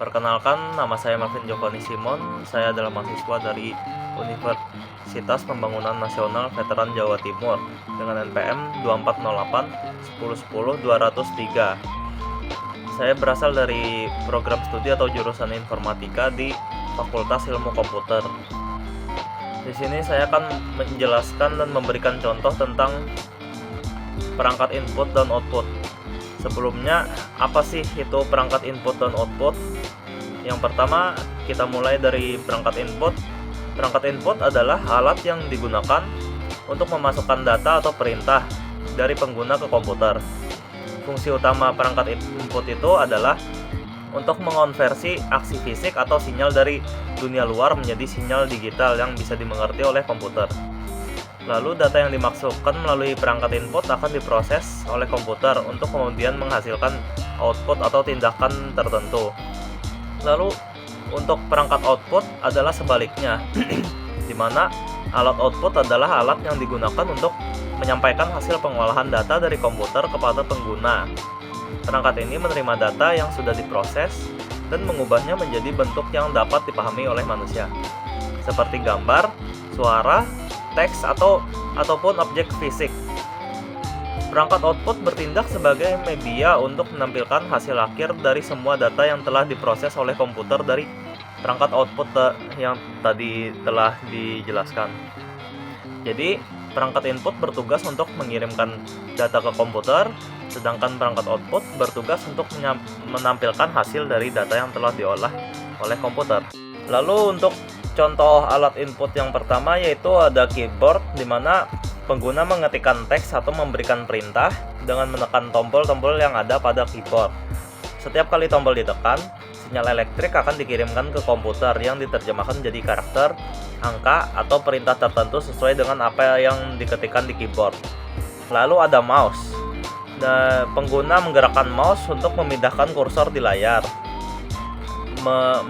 Perkenalkan, nama saya Marvin Jovani Simon. Saya adalah mahasiswa dari Universitas Pembangunan Nasional Veteran Jawa Timur dengan NPM 2408 1010 203. Saya berasal dari program studi atau jurusan informatika di Fakultas Ilmu Komputer. Di sini saya akan menjelaskan dan memberikan contoh tentang perangkat input dan output. Sebelumnya, apa sih itu perangkat input dan output? Yang pertama, kita mulai dari perangkat input. Perangkat input adalah alat yang digunakan untuk memasukkan data atau perintah dari pengguna ke komputer. Fungsi utama perangkat input itu adalah untuk mengonversi aksi fisik atau sinyal dari dunia luar menjadi sinyal digital yang bisa dimengerti oleh komputer. Lalu data yang dimasukkan melalui perangkat input akan diproses oleh komputer untuk kemudian menghasilkan output atau tindakan tertentu. Lalu untuk perangkat output adalah sebaliknya, di mana alat output adalah alat yang digunakan untuk menyampaikan hasil pengolahan data dari komputer kepada pengguna. Perangkat ini menerima data yang sudah diproses dan mengubahnya menjadi bentuk yang dapat dipahami oleh manusia, seperti gambar, suara, teks ataupun objek fisik. Perangkat output bertindak sebagai media untuk menampilkan hasil akhir dari semua data yang telah diproses oleh komputer dari perangkat output yang tadi telah dijelaskan. Jadi, perangkat input bertugas untuk mengirimkan data ke komputer, sedangkan perangkat output bertugas untuk menampilkan hasil dari data yang telah diolah oleh komputer. Lalu untuk contoh alat input yang pertama yaitu ada keyboard, di mana pengguna mengetikkan teks atau memberikan perintah dengan menekan tombol-tombol yang ada pada keyboard. Setiap kali tombol ditekan, sinyal elektrik akan dikirimkan ke komputer yang diterjemahkan menjadi karakter, angka, atau perintah tertentu sesuai dengan apa yang diketikkan di keyboard. Lalu ada mouse. Pengguna menggerakkan mouse untuk memindahkan kursor di layar.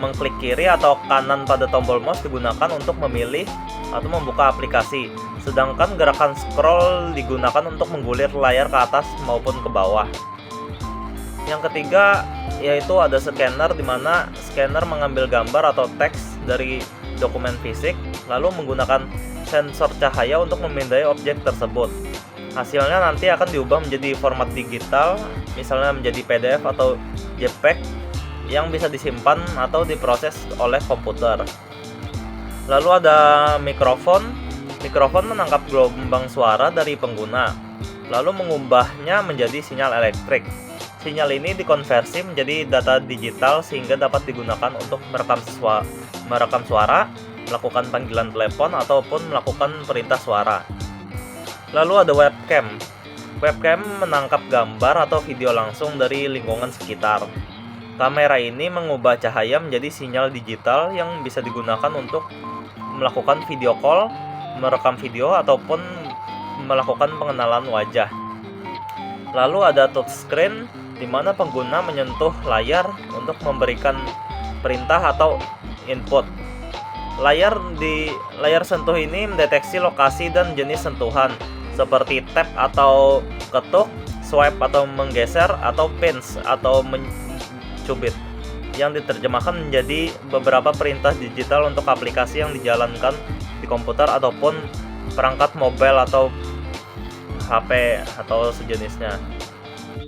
Mengklik kiri atau kanan pada tombol mouse digunakan untuk memilih atau membuka aplikasi, sedangkan gerakan scroll digunakan untuk menggulir layar ke atas maupun ke bawah. Yang ketiga yaitu ada scanner, di mana scanner mengambil gambar atau teks dari dokumen fisik lalu menggunakan sensor cahaya untuk memindai objek tersebut. Hasilnya nanti akan diubah menjadi format digital, misalnya menjadi PDF atau JPEG yang bisa disimpan atau diproses oleh komputer. Lalu ada mikrofon. Mikrofon menangkap gelombang suara dari pengguna, lalu mengubahnya menjadi sinyal elektrik. Sinyal ini dikonversi menjadi data digital sehingga dapat digunakan untuk merekam suara, melakukan panggilan telepon, ataupun melakukan perintah suara. Lalu ada webcam. Webcam menangkap gambar atau video langsung dari lingkungan sekitar. Kamera ini mengubah cahaya menjadi sinyal digital yang bisa digunakan untuk melakukan video call, merekam video, ataupun melakukan pengenalan wajah. Lalu ada touchscreen, di mana pengguna menyentuh layar untuk memberikan perintah atau input. Layar sentuh ini mendeteksi lokasi dan jenis sentuhan, seperti tap atau ketuk, swipe atau menggeser, atau pinch atau mencubit, yang diterjemahkan menjadi beberapa perintah digital untuk aplikasi yang dijalankan di komputer ataupun perangkat mobile atau HP atau sejenisnya.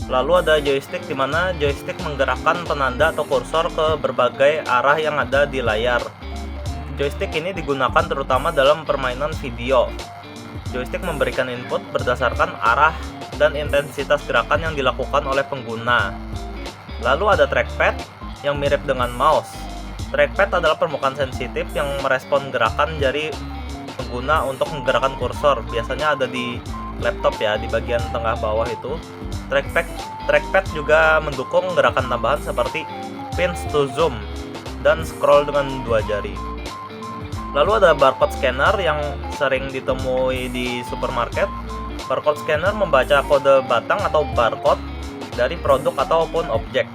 Lalu ada joystick, di mana joystick menggerakkan penanda atau kursor ke berbagai arah yang ada di layar. Joystick ini digunakan terutama dalam permainan video. Joystick memberikan input berdasarkan arah dan intensitas gerakan yang dilakukan oleh pengguna. Lalu ada trackpad yang mirip dengan mouse. Trackpad adalah permukaan sensitif yang merespon gerakan jari pengguna untuk menggerakkan kursor. Biasanya ada di laptop ya, di bagian tengah bawah itu. Trackpad juga mendukung gerakan tambahan seperti pinch to zoom dan scroll dengan dua jari. Lalu ada barcode scanner yang sering ditemui di supermarket. Barcode scanner membaca kode batang atau barcode dari produk ataupun objek.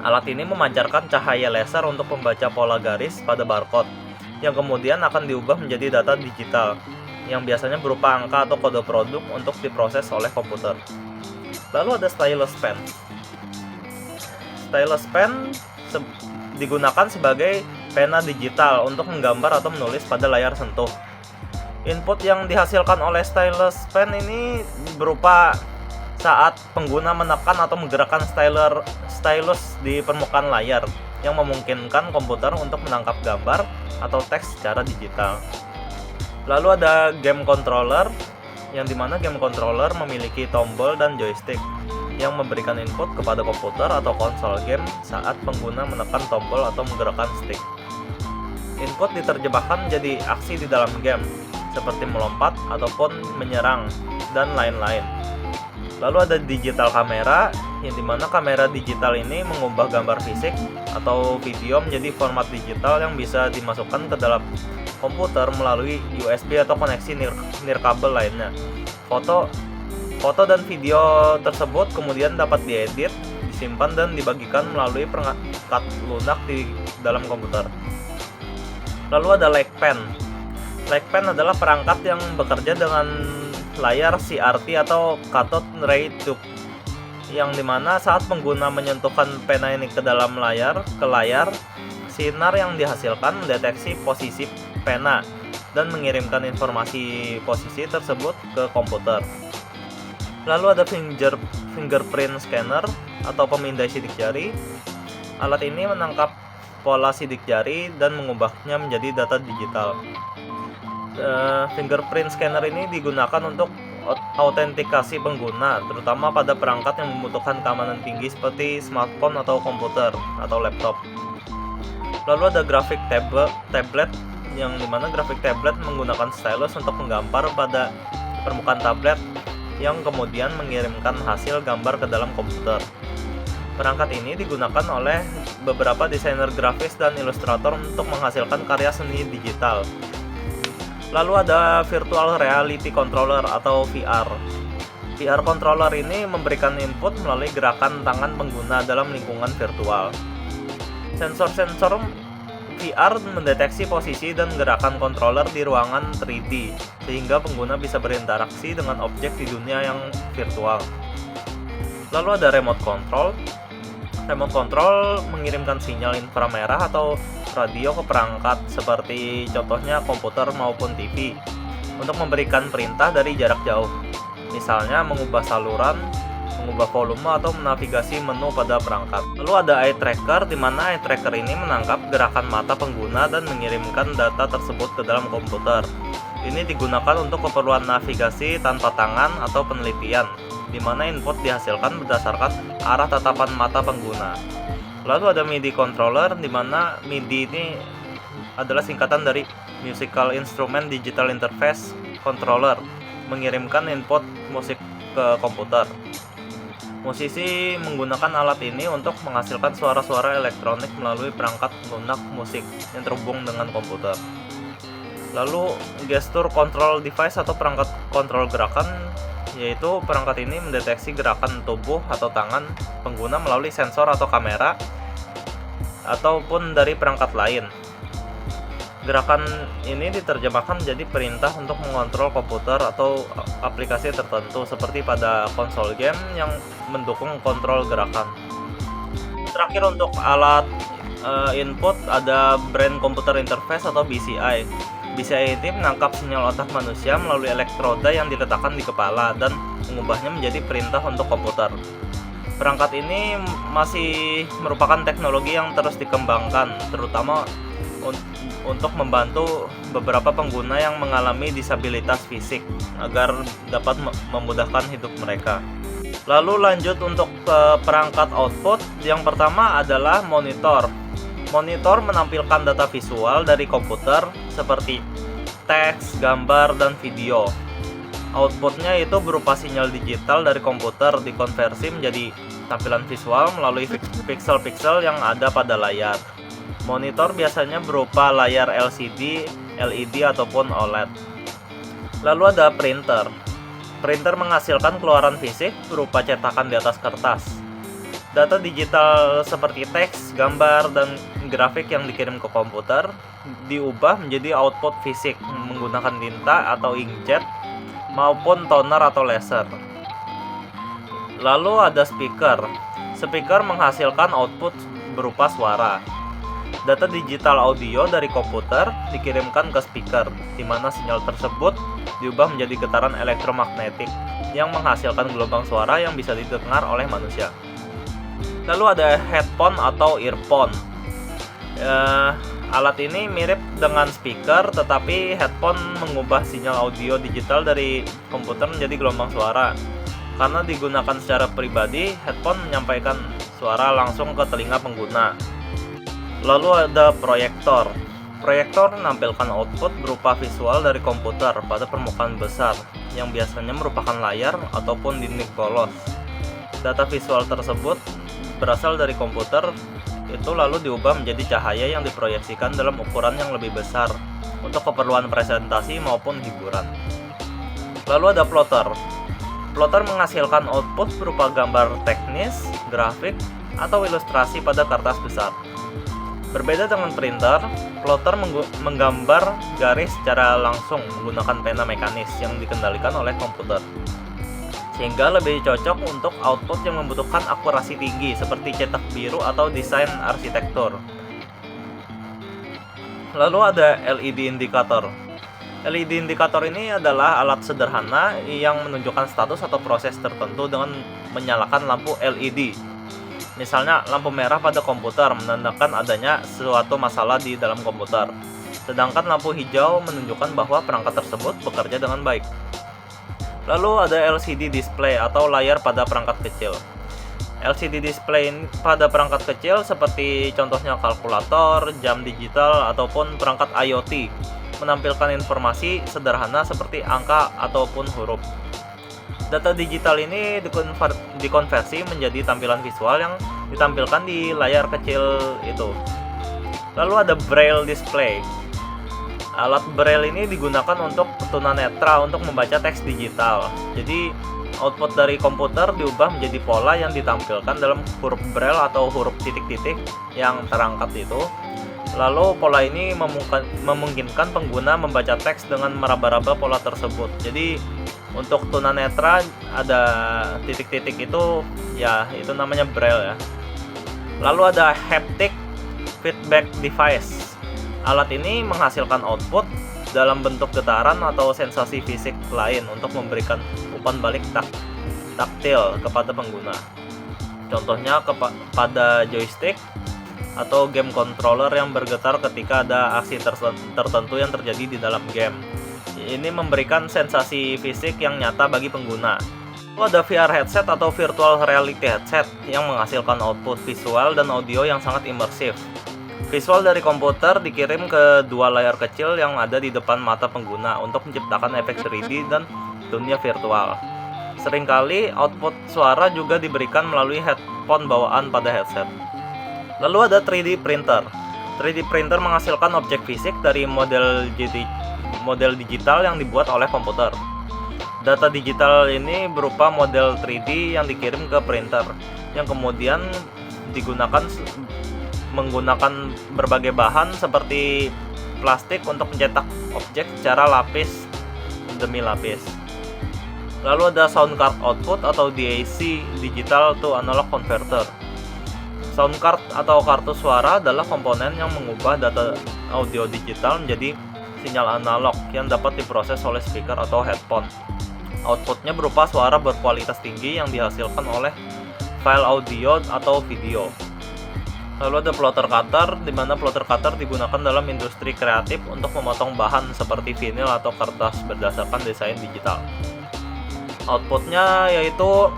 Alat ini memancarkan cahaya laser untuk membaca pola garis pada barcode, yang kemudian akan diubah menjadi data digital, yang biasanya berupa angka atau kode produk untuk diproses oleh komputer. Lalu ada stylus pen. Stylus pen digunakan sebagai pena digital untuk menggambar atau menulis pada layar sentuh. Input yang dihasilkan oleh stylus pen ini berupa saat pengguna menekan atau menggerakkan stylus di permukaan layar yang memungkinkan komputer untuk menangkap gambar atau teks secara digital. Lalu ada game controller, yang dimana game controller memiliki tombol dan joystick yang memberikan input kepada komputer atau konsol game saat pengguna menekan tombol atau menggerakkan stick. Input diterjemahkan menjadi aksi di dalam game, seperti melompat ataupun menyerang, dan lain-lain. Lalu ada digital kamera, yang dimana kamera digital ini mengubah gambar fisik atau video menjadi format digital yang bisa dimasukkan ke dalam komputer melalui USB atau koneksi nirkabel lainnya. Foto dan video tersebut kemudian dapat diedit, disimpan, dan dibagikan melalui perangkat lunak di dalam komputer. Lalu ada LakePen. LakePen adalah perangkat yang bekerja dengan layar CRT atau cathode ray tube, yang dimana saat pengguna menyentuhkan pena ini ke layar, sinar yang dihasilkan mendeteksi posisi pena dan mengirimkan informasi posisi tersebut ke komputer. Lalu ada fingerprint scanner atau pemindai sidik jari. Alat ini menangkap pola sidik jari dan mengubahnya menjadi data digital. Fingerprint scanner ini digunakan untuk autentikasi pengguna, terutama pada perangkat yang membutuhkan keamanan tinggi seperti smartphone atau komputer atau laptop. Lalu ada graphic tablet, yang dimana graphic tablet menggunakan stylus untuk menggambar pada permukaan tablet yang kemudian mengirimkan hasil gambar ke dalam komputer. Perangkat ini digunakan oleh beberapa desainer grafis dan ilustrator untuk menghasilkan karya seni digital. Lalu ada virtual reality controller atau VR. VR controller ini memberikan input melalui gerakan tangan pengguna dalam lingkungan virtual. Sensor-sensor VR mendeteksi posisi dan gerakan controller di ruangan 3D, sehingga pengguna bisa berinteraksi dengan objek di dunia yang virtual. Lalu ada remote control. Remote control mengirimkan sinyal inframerah atau radio ke perangkat seperti contohnya komputer maupun TV untuk memberikan perintah dari jarak jauh. Misalnya mengubah saluran, mengubah volume, atau menavigasi menu pada perangkat. Lalu ada eye tracker, di mana eye tracker ini menangkap gerakan mata pengguna dan mengirimkan data tersebut ke dalam komputer. Ini digunakan untuk keperluan navigasi tanpa tangan atau penelitian, di mana input dihasilkan berdasarkan arah tatapan mata pengguna. Lalu ada MIDI controller, di mana MIDI ini adalah singkatan dari Musical Instrument Digital Interface Controller, mengirimkan input musik ke komputer. Musisi menggunakan alat ini untuk menghasilkan suara-suara elektronik melalui perangkat lunak musik yang terhubung dengan komputer. Lalu gesture control device atau perangkat kontrol gerakan, yaitu perangkat ini mendeteksi gerakan tubuh atau tangan pengguna melalui sensor atau kamera ataupun dari perangkat lain. Gerakan ini diterjemahkan menjadi perintah untuk mengontrol komputer atau aplikasi tertentu seperti pada konsol game yang mendukung kontrol gerakan. Terakhir untuk alat input ada Brain Computer Interface atau BCI. BCI ini menangkap sinyal otak manusia melalui elektroda yang diletakkan di kepala dan mengubahnya menjadi perintah untuk komputer. Perangkat ini masih merupakan teknologi yang terus dikembangkan, terutama untuk membantu beberapa pengguna yang mengalami disabilitas fisik agar dapat memudahkan hidup mereka. Lalu lanjut untuk perangkat output, yang pertama adalah monitor. Monitor menampilkan data visual dari komputer seperti teks, gambar, dan video. Outputnya itu berupa sinyal digital dari komputer dikonversi menjadi tampilan visual melalui pixel-pixel yang ada pada layar. Monitor biasanya berupa layar LCD, LED, ataupun OLED. Lalu ada printer. Printer menghasilkan keluaran fisik berupa cetakan di atas kertas. Data digital seperti teks, gambar, dan grafik yang dikirim ke komputer diubah menjadi output fisik menggunakan tinta atau inkjet maupun toner atau laser. Lalu ada speaker. Speaker menghasilkan output berupa suara. Data digital audio dari komputer dikirimkan ke speaker, di mana sinyal tersebut diubah menjadi getaran elektromagnetik yang menghasilkan gelombang suara yang bisa didengar oleh manusia. Lalu ada headphone atau earphone. Alat ini mirip dengan speaker, tetapi headphone mengubah sinyal audio digital dari komputer menjadi gelombang suara. Karena digunakan secara pribadi, headphone menyampaikan suara langsung ke telinga pengguna. Lalu ada proyektor. Proyektor menampilkan output berupa visual dari komputer pada permukaan besar, yang biasanya merupakan layar ataupun dinding polos. Data visual tersebut berasal dari komputer, itu lalu diubah menjadi cahaya yang diproyeksikan dalam ukuran yang lebih besar untuk keperluan presentasi maupun hiburan. Lalu ada plotter. Plotter menghasilkan output berupa gambar teknis, grafik, atau ilustrasi pada kertas besar. Berbeda dengan printer, plotter menggambar garis secara langsung menggunakan pena mekanis yang dikendalikan oleh komputer, sehingga lebih cocok untuk output yang membutuhkan akurasi tinggi seperti cetak biru atau desain arsitektur. Lalu ada LED indikator. LED indikator ini adalah alat sederhana yang menunjukkan status atau proses tertentu dengan menyalakan lampu LED. Misalnya, lampu merah pada komputer menandakan adanya suatu masalah di dalam komputer, sedangkan lampu hijau menunjukkan bahwa perangkat tersebut bekerja dengan baik. Lalu ada LCD display atau layar pada perangkat kecil. LCD display pada perangkat kecil seperti contohnya kalkulator, jam digital, ataupun perangkat IoT menampilkan informasi sederhana seperti angka ataupun huruf. Data digital ini dikonversi menjadi tampilan visual yang ditampilkan di layar kecil itu. Lalu ada braille display. Alat braille ini digunakan untuk tunanetra untuk membaca teks digital. Jadi output dari komputer diubah menjadi pola yang ditampilkan dalam huruf braille atau huruf titik-titik yang terangkat itu. Lalu pola ini memungkinkan pengguna membaca teks dengan meraba-raba pola tersebut. Jadi untuk tunanetra ada titik-titik itu, ya itu namanya braille ya. Lalu ada haptic feedback device. Alat ini menghasilkan output dalam bentuk getaran atau sensasi fisik lain untuk memberikan umpan balik taktil kepada pengguna. Contohnya pada joystick atau game controller yang bergetar ketika ada aksi tertentu yang terjadi di dalam game. Ini memberikan sensasi fisik yang nyata bagi pengguna. Lalu ada VR headset atau virtual reality headset yang menghasilkan output visual dan audio yang sangat imersif. Visual dari komputer dikirim ke dua layar kecil yang ada di depan mata pengguna untuk menciptakan efek 3D dan dunia virtual. Seringkali output suara juga diberikan melalui headphone bawaan pada headset. Lalu ada 3D printer. 3D printer menghasilkan objek fisik dari model digital yang dibuat oleh komputer. Data digital ini berupa model 3D yang dikirim ke printer, yang kemudian digunakan menggunakan berbagai bahan seperti plastik untuk mencetak objek secara lapis demi lapis. Lalu ada sound card output atau DAC, digital to analog converter. Sound card atau kartu suara adalah komponen yang mengubah data audio digital menjadi sinyal analog yang dapat diproses oleh speaker atau headphone. Outputnya berupa suara berkualitas tinggi yang dihasilkan oleh file audio atau video. Lalu ada plotter cutter, di mana plotter cutter digunakan dalam industri kreatif untuk memotong bahan seperti vinil atau kertas berdasarkan desain digital. Outputnya yaitu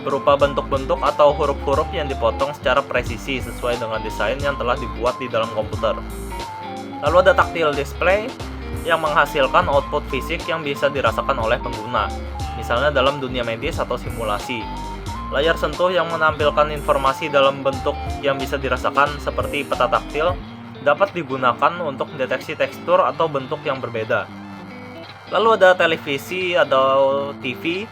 berupa bentuk-bentuk atau huruf-huruf yang dipotong secara presisi sesuai dengan desain yang telah dibuat di dalam komputer. Lalu ada tactile display yang menghasilkan output fisik yang bisa dirasakan oleh pengguna, misalnya dalam dunia medis atau simulasi. Layar sentuh yang menampilkan informasi dalam bentuk yang bisa dirasakan seperti peta taktil dapat digunakan untuk mendeteksi tekstur atau bentuk yang berbeda. Lalu ada televisi atau TV.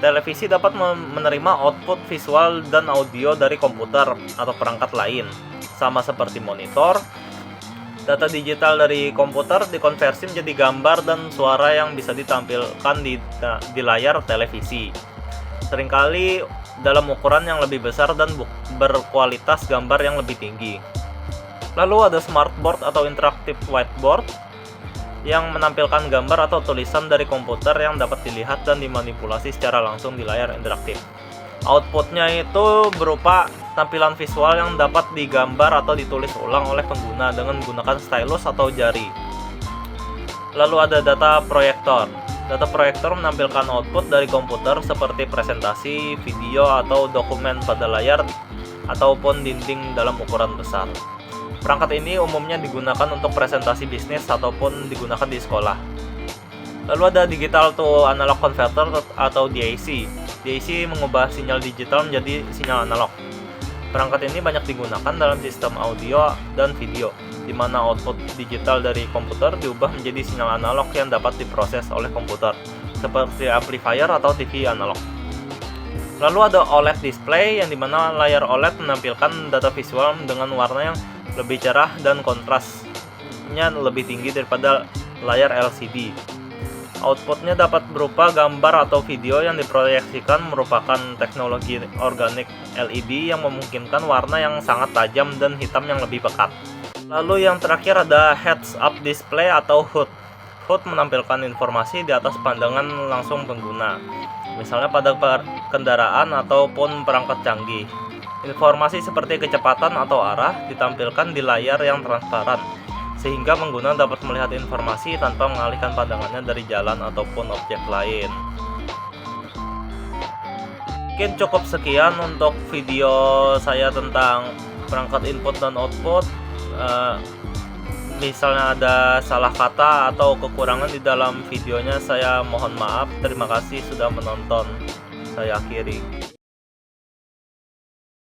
Televisi dapat menerima output visual dan audio dari komputer atau perangkat lain, sama seperti monitor. Data digital dari komputer dikonversi menjadi gambar dan suara yang bisa ditampilkan di layar televisi. Seringkali dalam ukuran yang lebih besar dan berkualitas gambar yang lebih tinggi. Lalu ada smartboard atau interactive whiteboard yang menampilkan gambar atau tulisan dari komputer yang dapat dilihat dan dimanipulasi secara langsung di layar interaktif. Outputnya itu berupa tampilan visual yang dapat digambar atau ditulis ulang oleh pengguna dengan menggunakan stylus atau jari. Lalu ada data proyektor. Data proyektor menampilkan output dari komputer seperti presentasi, video, atau dokumen pada layar ataupun dinding dalam ukuran besar. Perangkat ini umumnya digunakan untuk presentasi bisnis ataupun digunakan di sekolah. Lalu ada digital to analog converter atau DAC. DAC mengubah sinyal digital menjadi sinyal analog. Perangkat ini banyak digunakan dalam sistem audio dan video, di mana output digital dari komputer diubah menjadi sinyal analog yang dapat diproses oleh komputer, seperti amplifier atau TV analog. Lalu ada OLED display, yang dimana layar OLED menampilkan data visual dengan warna yang lebih cerah dan kontrasnya lebih tinggi daripada layar LCD. Outputnya dapat berupa gambar atau video yang diproyeksikan, merupakan teknologi organik LED yang memungkinkan warna yang sangat tajam dan hitam yang lebih pekat. Lalu yang terakhir ada heads-up display atau HUD. HUD menampilkan informasi di atas pandangan langsung pengguna, misalnya pada kendaraan ataupun perangkat canggih. Informasi seperti kecepatan atau arah ditampilkan di layar yang transparan, sehingga pengguna dapat melihat informasi tanpa mengalihkan pandangannya dari jalan ataupun objek lain. Mungkin cukup sekian untuk video saya tentang perangkat input dan output. Misalnya ada salah kata atau kekurangan di dalam videonya, saya mohon maaf. Terima kasih sudah menonton. Saya akhiri.